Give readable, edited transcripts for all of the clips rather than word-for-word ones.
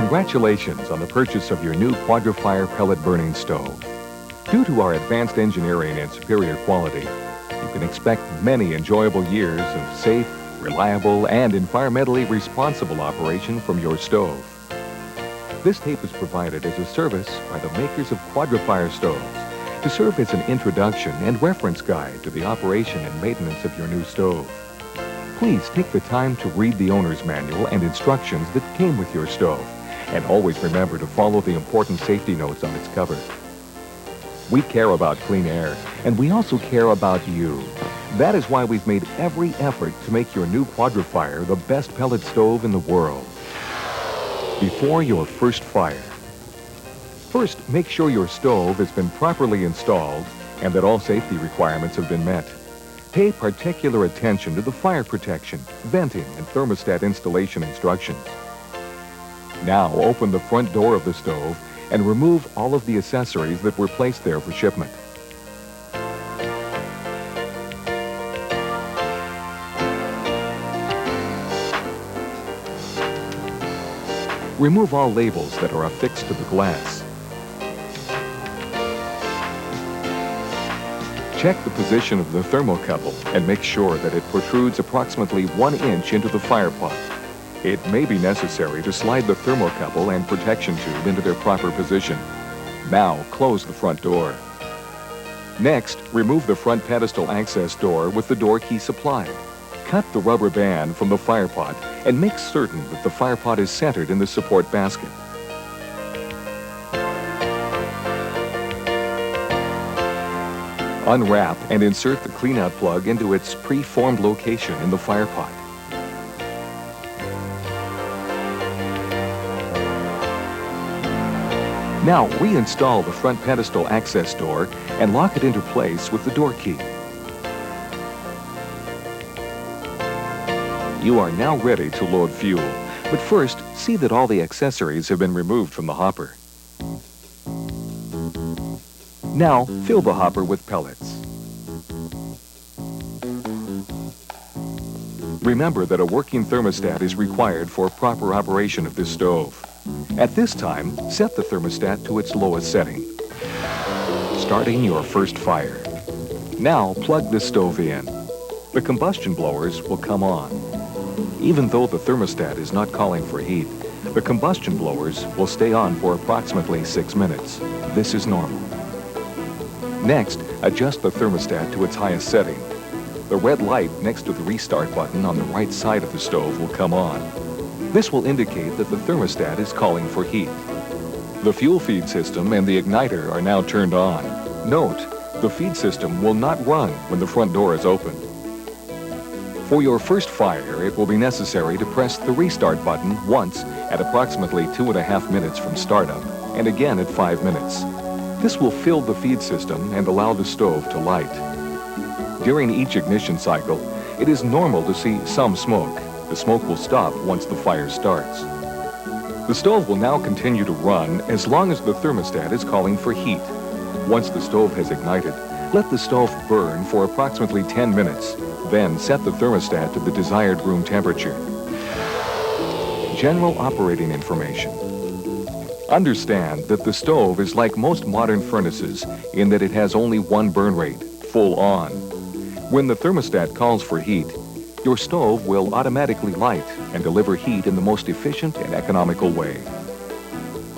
Congratulations on the purchase of your new Quadra pellet burning stove. Due to our advanced engineering and superior quality, you can expect many enjoyable years of safe, reliable, and environmentally responsible operation from your stove. This tape is provided as a service by the makers of Quadra stoves to serve as an introduction and reference guide to the operation and maintenance of your new stove. Please take the time to read the owner's manual and instructions that came with your stove, and always remember to follow the important safety notes on its cover. We care about clean air, and we also care about you. That is why we've made every effort to make your new Quadra the best pellet stove in the world. Before your first fire. First, make sure your stove has been properly installed and that all safety requirements have been met. Pay particular attention to the fire protection, venting, and thermostat installation instructions. Now, open the front door of the stove and remove all of the accessories that were placed there for shipment. Remove all labels that are affixed to the glass. Check the position of the thermocouple and make sure that it protrudes approximately 1 inch into the fire pot. It may be necessary to slide the thermocouple and protection tube into their proper position. Now, close the front door. Next, remove the front pedestal access door with the door key supplied. Cut the rubber band from the fire pot and make certain that the fire pot is centered in the support basket. Unwrap and insert the cleanout plug into its pre-formed location in the fire pot. Now reinstall the front pedestal access door and lock it into place with the door key. You are now ready to load fuel, but first see that all the accessories have been removed from the hopper. Now fill the hopper with pellets. Remember that a working thermostat is required for proper operation of this stove. At this time, set the thermostat to its lowest setting. Starting your first fire. Now plug the stove in. The combustion blowers will come on. Even though the thermostat is not calling for heat, the combustion blowers will stay on for approximately 6 minutes. This is normal. Next, adjust the thermostat to its highest setting. The red light next to the restart button on the right side of the stove will come on. This will indicate that the thermostat is calling for heat. The fuel feed system and the igniter are now turned on. Note, the feed system will not run when the front door is open. For your first fire, it will be necessary to press the restart button once at approximately 2.5 minutes from startup, and again at 5 minutes. This will fill the feed system and allow the stove to light. During each ignition cycle, it is normal to see some smoke. The smoke will stop once the fire starts. The stove will now continue to run as long as the thermostat is calling for heat. Once the stove has ignited, let the stove burn for approximately 10 minutes. Then set the thermostat to the desired room temperature. General operating information. Understand that the stove is like most modern furnaces in that it has only one burn rate, full on. When the thermostat calls for heat, your stove will automatically light and deliver heat in the most efficient and economical way.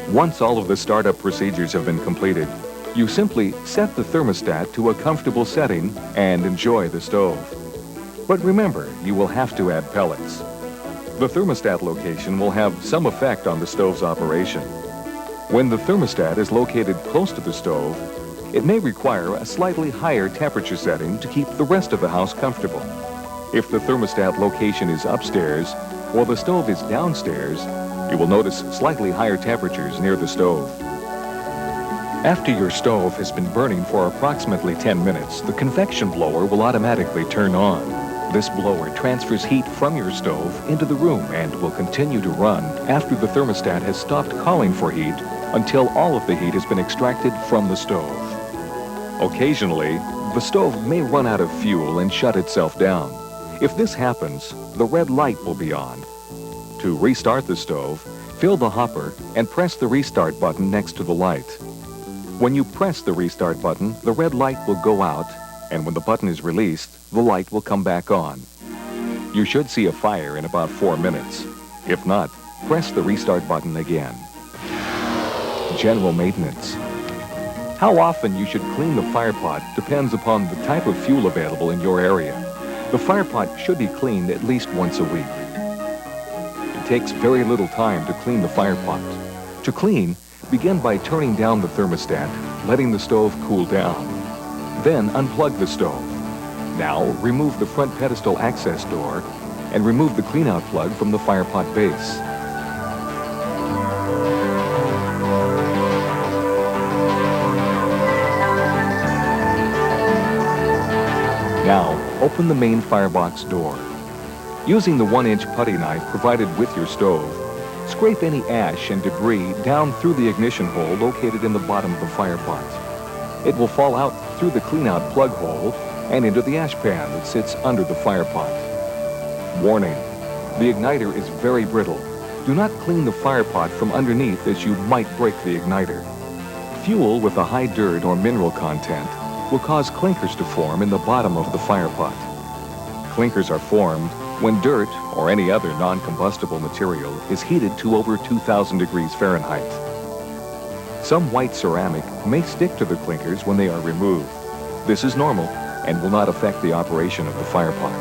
Once all of the startup procedures have been completed, you simply set the thermostat to a comfortable setting and enjoy the stove. But remember, you will have to add pellets. The thermostat location will have some effect on the stove's operation. When the thermostat is located close to the stove, it may require a slightly higher temperature setting to keep the rest of the house comfortable. If the thermostat location is upstairs or the stove is downstairs, you will notice slightly higher temperatures near the stove. After your stove has been burning for approximately 10 minutes, the convection blower will automatically turn on. This blower transfers heat from your stove into the room and will continue to run after the thermostat has stopped calling for heat until all of the heat has been extracted from the stove. Occasionally, the stove may run out of fuel and shut itself down. If this happens, the red light will be on. To restart the stove, Fill the hopper and press the restart button next to the light. When you press the restart button, the red light will go out, and when the button is released, the light will come back on. You should see a fire in about 4 minutes. If not, press the restart button again. General maintenance. How often you should clean the fire pot depends upon the type of fuel available in your area. The fire pot should be cleaned at least once a week. It takes very little time to clean the fire pot. To clean, begin by turning down the thermostat, letting the stove cool down. Then unplug the stove. Now remove the front pedestal access door and remove the cleanout plug from the fire pot base. Now, open the main firebox door. Using the 1-inch putty knife provided with your stove, scrape any ash and debris down through the ignition hole located in the bottom of the fire pot. It will fall out through the cleanout plug hole and into the ash pan that sits under the fire pot. Warning, the igniter is very brittle. Do not clean the fire pot from underneath as you might break the igniter. Fuel with a high dirt or mineral content will cause clinkers to form in the bottom of the fire pot. Clinkers are formed when dirt or any other non-combustible material is heated to over 2,000 degrees Fahrenheit. Some white ceramic may stick to the clinkers when they are removed. This is normal and will not affect the operation of the fire pot.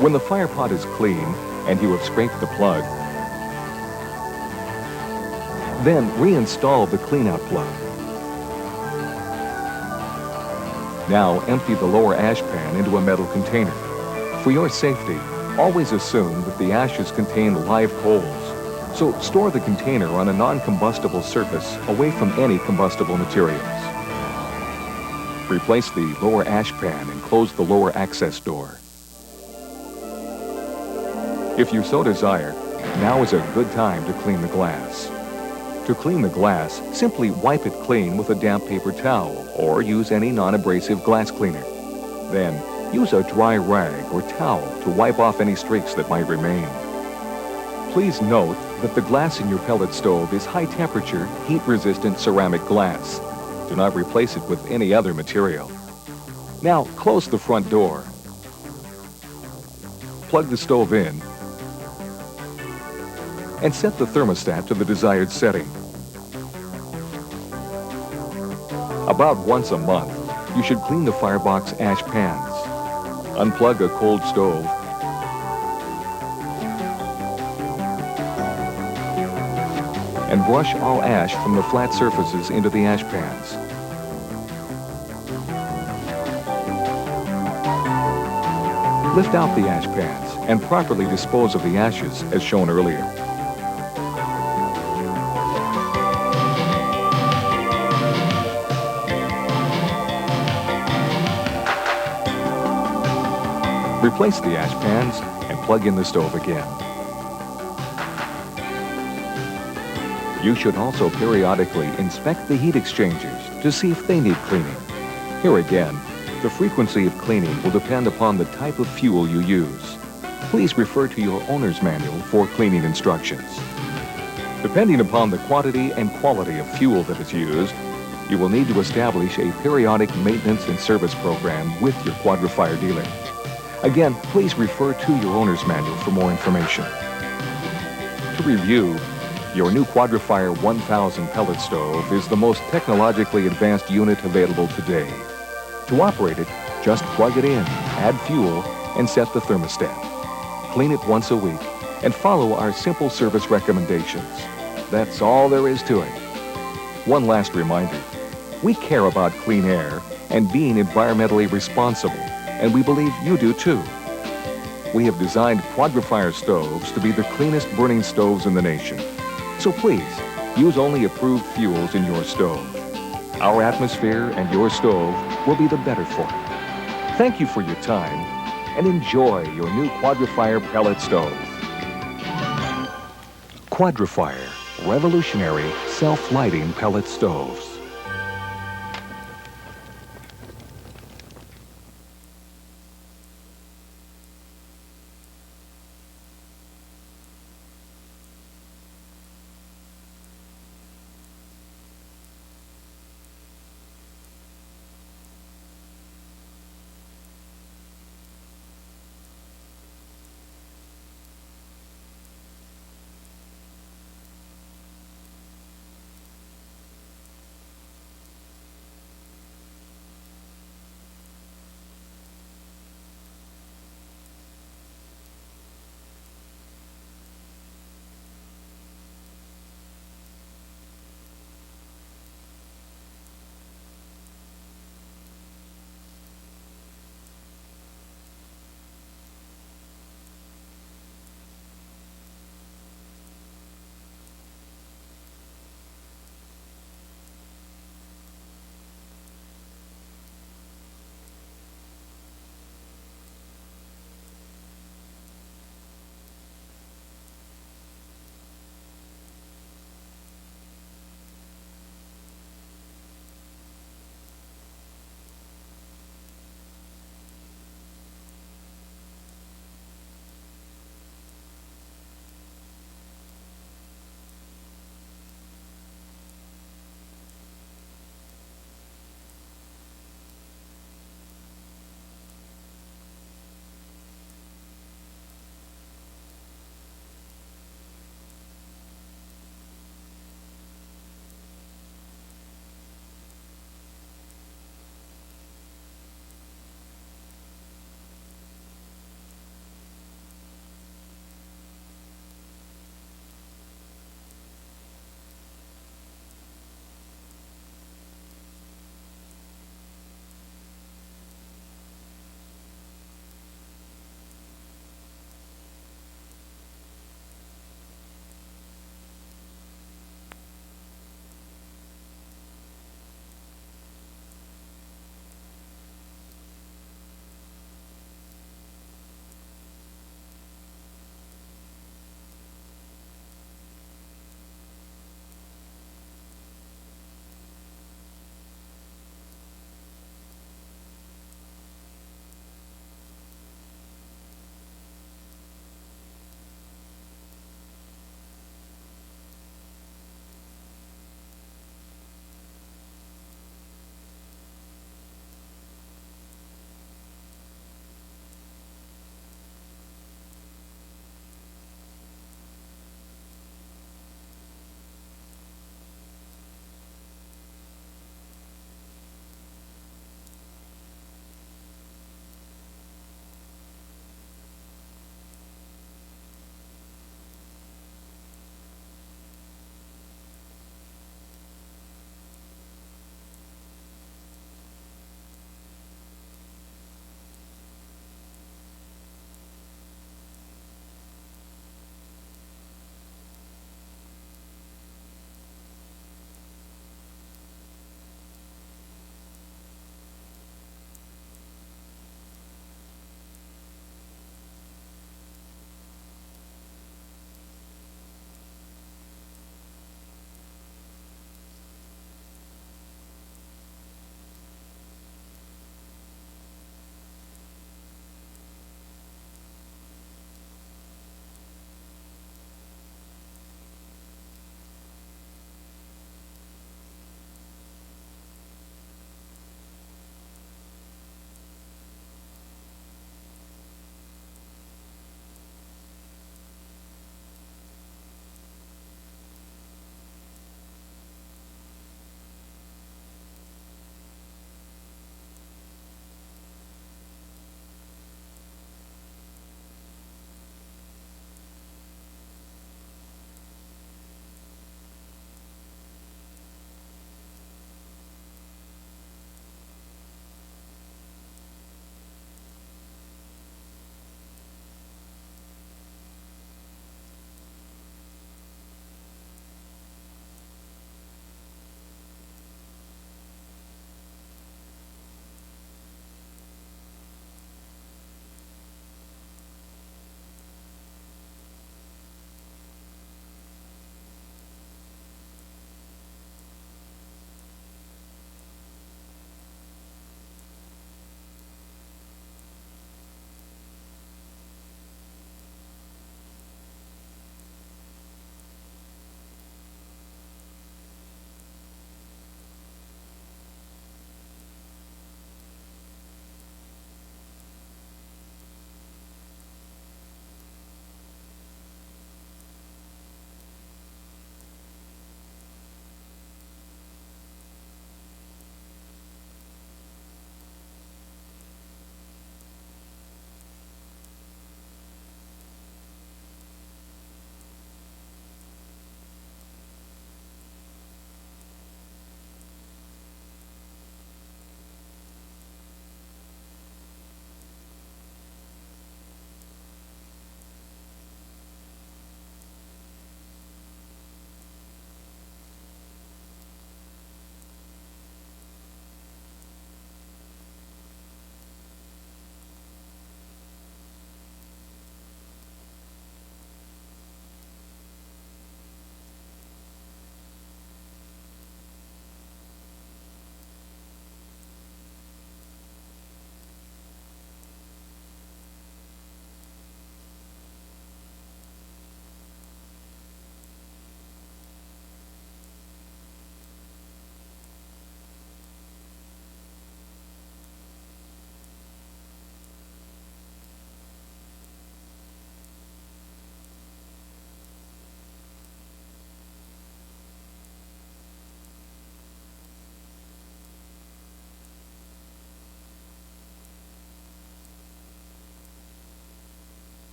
When the fire pot is clean and you have scraped the plug, then reinstall the cleanout plug. Now empty the lower ash pan into a metal container. For your safety, always assume that the ashes contain live coals, so store the container on a non-combustible surface away from any combustible materials. Replace the lower ash pan and close the lower access door. If you so desire, now is a good time to clean the glass. To clean the glass, simply wipe it clean with a damp paper towel or use any non-abrasive glass cleaner. Then, use a dry rag or towel to wipe off any streaks that might remain. Please note that the glass in your pellet stove is high-temperature, heat-resistant ceramic glass. Do not replace it with any other material. Now, close the front door. Plug the stove in and set the thermostat to the desired setting. About once a month, you should clean the firebox ash pans. Unplug a cold stove and brush all ash from the flat surfaces into the ash pans. Lift out the ash pans and properly dispose of the ashes as shown earlier. Replace the ash pans and plug in the stove again. You should also periodically inspect the heat exchangers to see if they need cleaning. Here again, the frequency of cleaning will depend upon the type of fuel you use. Please refer to your owner's manual for cleaning instructions. Depending upon the quantity and quality of fuel that is used, you will need to establish a periodic maintenance and service program with your Quadra fire dealer. Again, please refer to your owner's manual for more information. To review, your new Quadra Fire 1000 pellet stove is the most technologically advanced unit available today. To operate it, just plug it in, add fuel, and set the thermostat. Clean it once a week, and follow our simple service recommendations. That's all there is to it. One last reminder, we care about clean air and being environmentally responsible, and we believe you do too. We have designed Quadra Fire stoves to be the cleanest burning stoves in the nation. So please, use only approved fuels in your stove. Our atmosphere and your stove will be the better for it. Thank you for your time, and enjoy your new Quadra Fire pellet stove. Quadra Fire, revolutionary self-lighting pellet stoves.